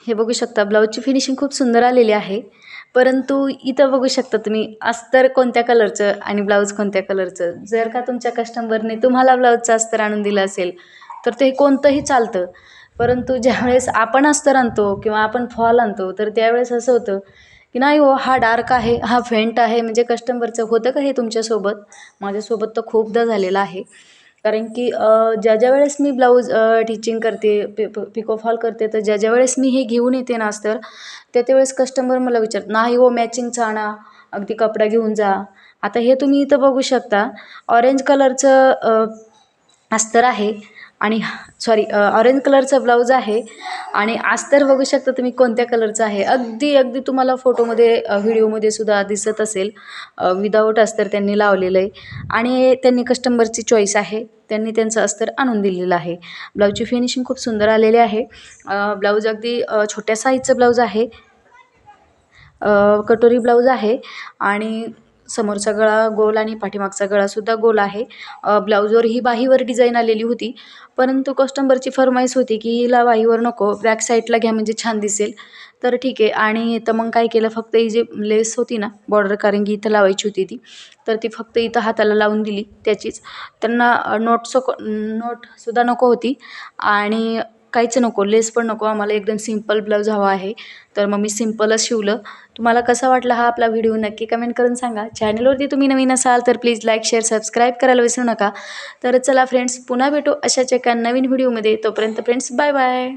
हे बघू शकता ब्लाऊजची फिनिशिंग खूप सुंदर आलेली आहे. परंतु इथं बघू शकता तुम्ही अस्तर कोणत्या कलरचं आणि ब्लाऊज कोणत्या कलरचं. जर का तुमच्या कस्टमरने तुम्हाला ब्लाऊजचं अस्तर आणून दिलं असेल तर ते कोणतंही चालतं. परंतु ज्यावेळेस आपण अस्तर आणतो किंवा आपण फॉल आणतो तर त्यावेळेस असं होतं की नाही हो हा डार्क आहे, हा फेंट आहे. म्हणजे कस्टमरचं होतं का हे तुमच्यासोबत? माझ्यासोबत तर खूपदा झालेलं आहे. कारण की ज्या वेळेस मी ब्लाऊज टिचिंग करते, पिको फॉल करते, तर ज्या वेळेस मी हे घेऊन येते ना अस्तर, त्यावेळेस कस्टमर मला विचारतात, "नाही हो मॅचिंगचा आणा, अगदी कपडा घेऊन जा." आता हे तुम्ही इथं बघू शकता ऑरेंज कलरचं अस्तर आहे आणि सॉरी ऑरेंज कलरचं ब्लाऊज आहे आणि अस्तर बघू शकता तुम्ही कोणत्या कलरचं आहे. अगदी अगदी तुम्हाला फोटोमध्ये व्हिडिओमध्ये सुद्धा दिसत असेल विदाऊट अस्तर त्यांनी लावलेलं आहे आणि त्यांनी कस्टमरची चॉईस आहे. त्यांनी त्यांचं अस्तर आणून दिलेलं आहे. ब्लाऊजची फिनिशिंग खूप सुंदर आलेली आहे. ब्लाऊज अगदी छोट्या साईजचं ब्लाऊज आहे. कटोरी ब्लाऊज आहे आणि समोरचा गळा गोल आणि पाठीमागचा गळासुद्धा गोल आहे. ब्लाऊजवर ही बाहीवर डिझाईन आलेली होती. परंतु कस्टमरची फर्माईश होती की हिला बाहीवर नको, बॅक साईडला घ्या म्हणजे छान दिसेल. तर ठीक आहे आणि तर मग काय केलं, फक्त ही जी लेस होती ना बॉर्डर, कारण की इथं लावायची होती ती, तर ती फक्त इथं हाताला लावून दिली त्याचीच. त्यांना नोटसुद्धा नको होती आणि काहीच नको, लेस पण नको, आम्हाला एकदम सिंपल ब्लाऊज हवा आहे. तर मग मी सिंपलच शिवलं. तुम्हाला कसा वाटला हा आपला व्हिडिओ नक्की कमेंट करून सांगा. चॅनलवरती तुम्ही नवीन असाल तर प्लीज लाईक, शेअर, सबस्क्राईब करायला विसरू नका. तर चला फ्रेंड्स, पुन्हा भेटू अशाच एका नवीन व्हिडिओमध्ये. तोपर्यंत फ्रेंड्स बाय बाय.